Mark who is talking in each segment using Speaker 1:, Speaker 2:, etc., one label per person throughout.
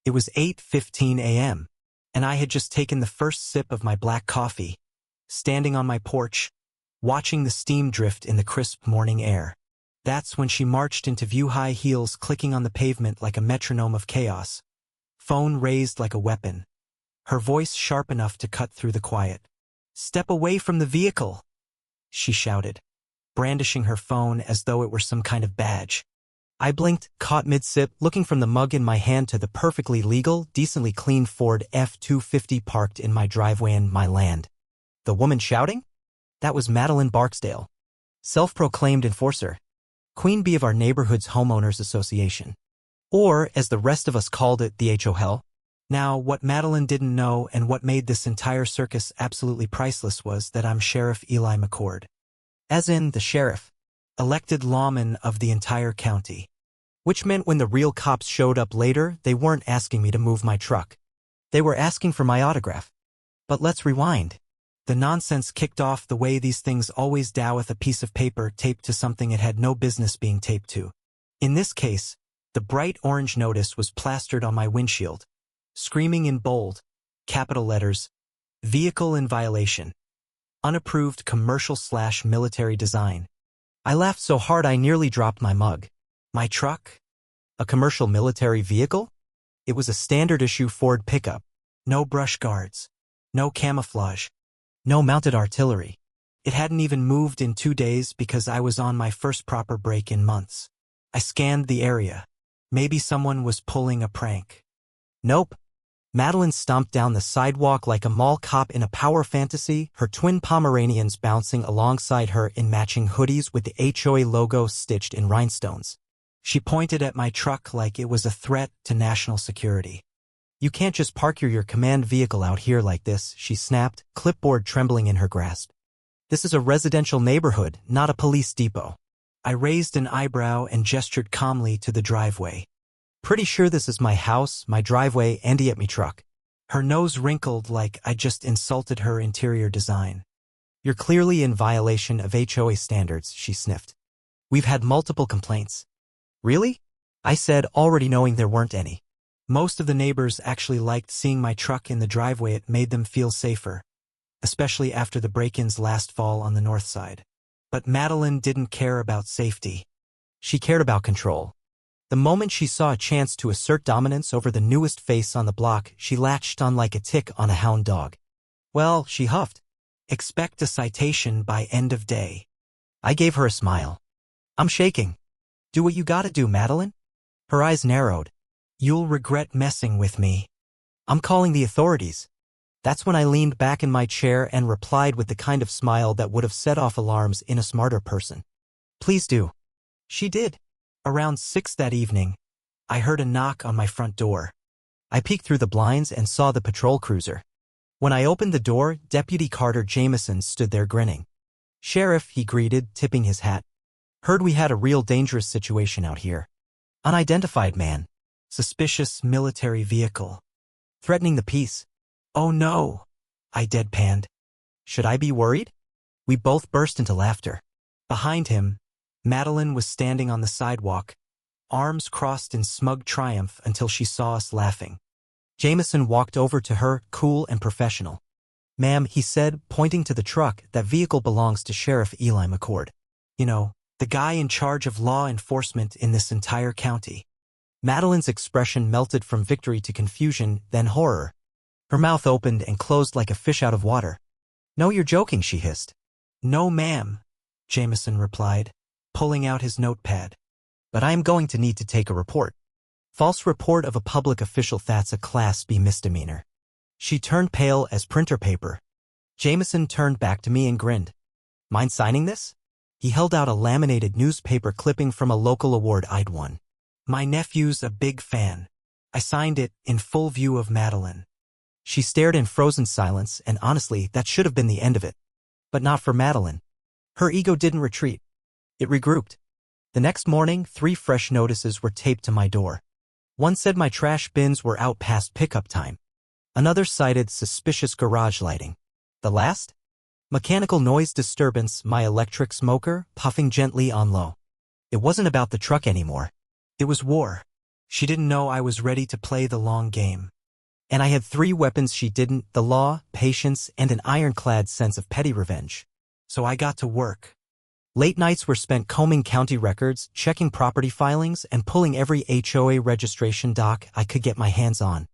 Speaker 1: It was 8:15 a.m., and I had just taken the first sip of my black coffee, standing on my porch, watching the steam drift in the crisp morning air. That's when she marched into view, high heels clicking on the pavement like a metronome of chaos, phone raised like a weapon, her voice sharp enough to cut through the quiet. "Step away from the vehicle," she shouted, brandishing her phone as though it were some kind of badge. I blinked, caught mid-sip, looking from the mug in my hand to the perfectly legal, decently clean Ford F-250 parked in my driveway in my land. The woman shouting? That was Madeline Barksdale, self-proclaimed enforcer, Queen Bee of our neighborhood's homeowners association. Or, as the rest of us called it, the HOA. Now, what Madeline didn't know and what made this entire circus absolutely priceless was that I'm Sheriff Eli McCord. As in, the sheriff. Elected lawman of the entire county. Which meant when the real cops showed up later, they weren't asking me to move my truck. They were asking for my autograph. But let's rewind. The nonsense kicked off the way these things always do, with a piece of paper taped to something it had no business being taped to. In this case, the bright orange notice was plastered on my windshield, screaming in bold, capital letters, "Vehicle in violation. Unapproved commercial/military design." I laughed so hard I nearly dropped my mug. My truck? A commercial military vehicle? It was a standard-issue Ford pickup. No brush guards. No camouflage. No mounted artillery. It hadn't even moved in 2 days because I was on my first proper break in months. I scanned the area. Maybe someone was pulling a prank. Nope. Madeline stomped down the sidewalk like a mall cop in a power fantasy, her twin Pomeranians bouncing alongside her in matching hoodies with the HOA logo stitched in rhinestones. She pointed at my truck like it was a threat to national security. "You can't just park your command vehicle out here like this," she snapped, clipboard trembling in her grasp. "This is a residential neighborhood, not a police depot." I raised an eyebrow and gestured calmly to the driveway. "Pretty sure this is my house, my driveway, and yet me truck." Her nose wrinkled like I just insulted her interior design. "You're clearly in violation of HOA standards," she sniffed. "We've had multiple complaints." "Really?" I said, already knowing there weren't any. Most of the neighbors actually liked seeing my truck in the driveway. It made them feel safer, especially after the break-ins last fall on the north side. But Madeline didn't care about safety. She cared about control. The moment she saw a chance to assert dominance over the newest face on the block, she latched on like a tick on a hound dog. "Well," she huffed, "expect a citation by end of day." I gave her a smile. "I'm shaking." "Do what you gotta do, Madeline." Her eyes narrowed. "You'll regret messing with me. I'm calling the authorities." That's when I leaned back in my chair and replied with the kind of smile that would have set off alarms in a smarter person. "Please do." She did. Around 6 that evening, I heard a knock on my front door. I peeked through the blinds and saw the patrol cruiser. When I opened the door, Deputy Carter Jameson stood there grinning. "Sheriff," he greeted, tipping his hat. "Heard we had a real dangerous situation out here. Unidentified man. Suspicious military vehicle. Threatening the peace." "Oh no," I deadpanned. "Should I be worried?" We both burst into laughter. Behind him, Madeline was standing on the sidewalk, arms crossed in smug triumph until she saw us laughing. Jameson walked over to her, cool and professional. "Ma'am," he said, pointing to the truck, "that vehicle belongs to Sheriff Eli McCord. You know, the guy in charge of law enforcement in this entire county." Madeline's expression melted from victory to confusion, then horror. Her mouth opened and closed like a fish out of water. "No, you're joking," she hissed. "No, ma'am," Jameson replied, pulling out his notepad. "But I am going to need to take a report. False report of a public official, that's a Class B misdemeanor." She turned pale as printer paper. Jameson turned back to me and grinned. "Mind signing this?" He held out a laminated newspaper clipping from a local award I'd won. "My nephew's a big fan." I signed it in full view of Madeline. She stared in frozen silence, and honestly, that should have been the end of it. But not for Madeline. Her ego didn't retreat. It regrouped. The next morning, 3 fresh notices were taped to my door. One said my trash bins were out past pickup time. Another cited suspicious garage lighting. The last? Mechanical noise disturbance, my electric smoker puffing gently on low. It wasn't about the truck anymore. It was war. She didn't know I was ready to play the long game. And I had 3 weapons she didn't: the law, patience, and an ironclad sense of petty revenge. So I got to work. Late nights were spent combing county records, checking property filings, and pulling every HOA registration doc I could get my hands on.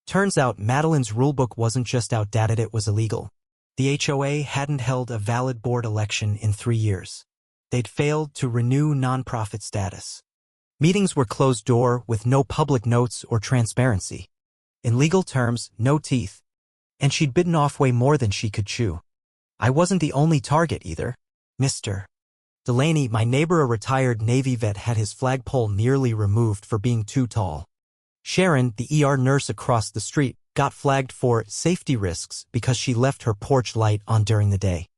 Speaker 1: Turns out Madeline's rulebook wasn't just outdated, it was illegal. The HOA hadn't held a valid board election in 3 years. They'd failed to renew nonprofit status. Meetings were closed door with no public notes or transparency. In legal terms, no teeth. And she'd bitten off way more than she could chew. I wasn't the only target either. Mr. Delaney, my neighbor, a retired Navy vet, had his flagpole nearly removed for being too tall. Sharon, the ER nurse across the street, got flagged for safety risks because she left her porch light on during the day.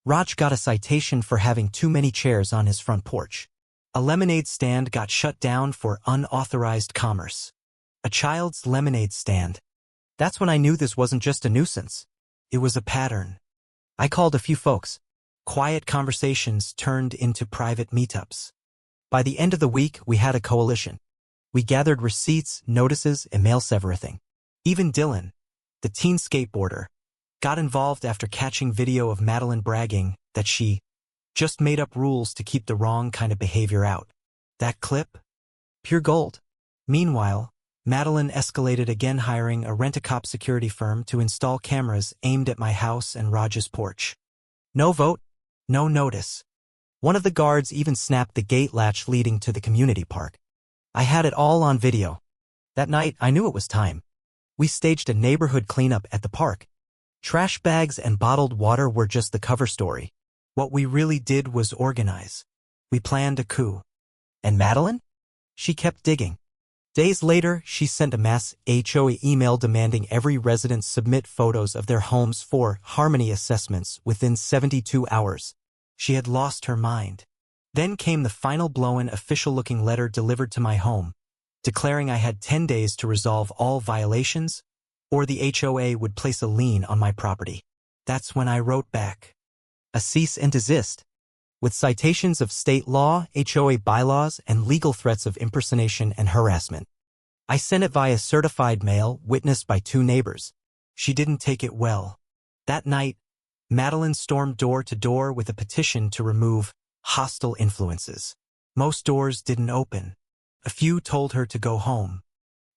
Speaker 1: Raj got a citation for having too many chairs on his front porch. A lemonade stand got shut down for unauthorized commerce. A child's lemonade stand. That's when I knew this wasn't just a nuisance. It was a pattern. I called a few folks. Quiet conversations turned into private meetups. By the end of the week, we had a coalition. We gathered receipts, notices, emails, everything. Even Dylan, the teen skateboarder, got involved after catching video of Madeline bragging that she just made up rules to keep the wrong kind of behavior out. That clip? Pure gold. Meanwhile, Madeline escalated again, hiring a rent-a-cop security firm to install cameras aimed at my house and Raj's porch. No vote, no notice. One of the guards even snapped the gate latch leading to the community park. I had it all on video. That night, I knew it was time. We staged a neighborhood cleanup at the park. Trash bags and bottled water were just the cover story. What we really did was organize. We planned a coup. And Madeline? She kept digging. Days later, she sent a mass HOA email demanding every resident submit photos of their homes for harmony assessments within 72 hours. She had lost her mind. Then came the final blow-in official-looking letter delivered to my home, declaring I had 10 days to resolve all violations, or the HOA would place a lien on my property. That's when I wrote back. A cease and desist, with citations of state law, HOA bylaws, and legal threats of impersonation and harassment. I sent it via certified mail, witnessed by 2 neighbors. She didn't take it well. That night, Madeline stormed door to door with a petition to remove hostile influences. Most doors didn't open. A few told her to go home.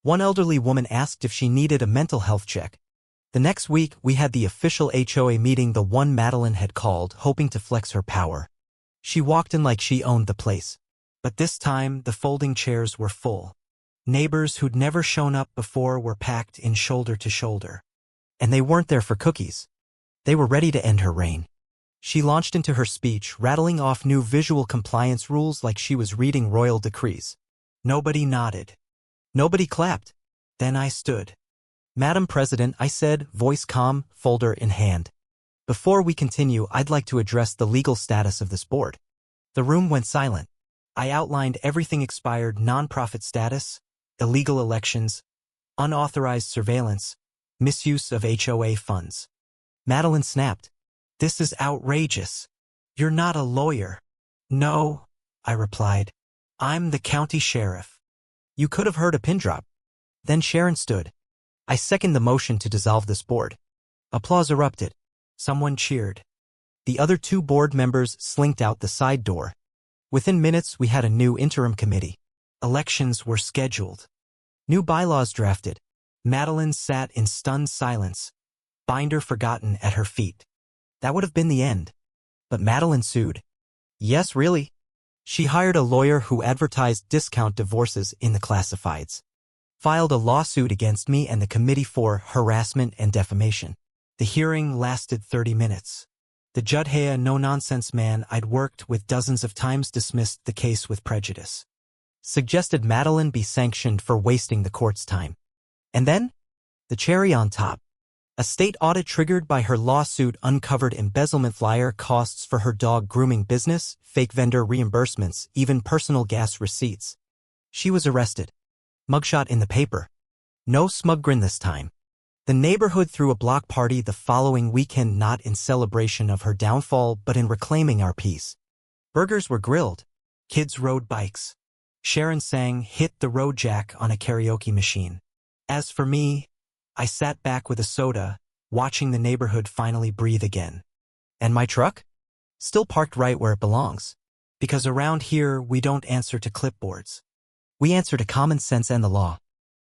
Speaker 1: One elderly woman asked if she needed a mental health check. The next week, we had the official HOA meeting, the one Madeline had called, hoping to flex her power. She walked in like she owned the place. But this time, the folding chairs were full. Neighbors who'd never shown up before were packed in shoulder to shoulder. And they weren't there for cookies. They were ready to end her reign. She launched into her speech, rattling off new visual compliance rules like she was reading royal decrees. Nobody nodded. Nobody clapped. Then I stood. "Madam President," I said, voice calm, folder in hand. "Before we continue, I'd like to address the legal status of this board." The room went silent. I outlined everything: expired nonprofit status, illegal elections, unauthorized surveillance, misuse of HOA funds. Madeline snapped. "This is outrageous. You're not a lawyer." "No," I replied. "I'm the county sheriff." You could have heard a pin drop. Then Sharon stood. I second the motion to dissolve this board. Applause erupted. Someone cheered. The other 2 board members slinked out the side door. Within minutes, we had a new interim committee. Elections were scheduled. New bylaws drafted. Madeline sat in stunned silence, binder forgotten at her feet. That would have been the end. But Madeline sued. Yes, really. She hired a lawyer who advertised discount divorces in the classifieds. Filed a lawsuit against me and the committee for harassment and defamation. The hearing lasted 30 minutes. The judge, a no-nonsense man I'd worked with dozens of times, dismissed the case with prejudice. Suggested Madeline be sanctioned for wasting the court's time. And then, the cherry on top. A state audit triggered by her lawsuit uncovered embezzlement, flyer costs for her dog grooming business, fake vendor reimbursements, even personal gas receipts. She was arrested. Mugshot in the paper. No smug grin this time. The neighborhood threw a block party the following weekend, not in celebration of her downfall, but in reclaiming our peace. Burgers were grilled. Kids rode bikes. Sharon sang Hit the Road Jack on a karaoke machine. As for me, I sat back with a soda, watching the neighborhood finally breathe again. And my truck? Still parked right where it belongs. Because around here, we don't answer to clipboards. We answer to common sense and the law.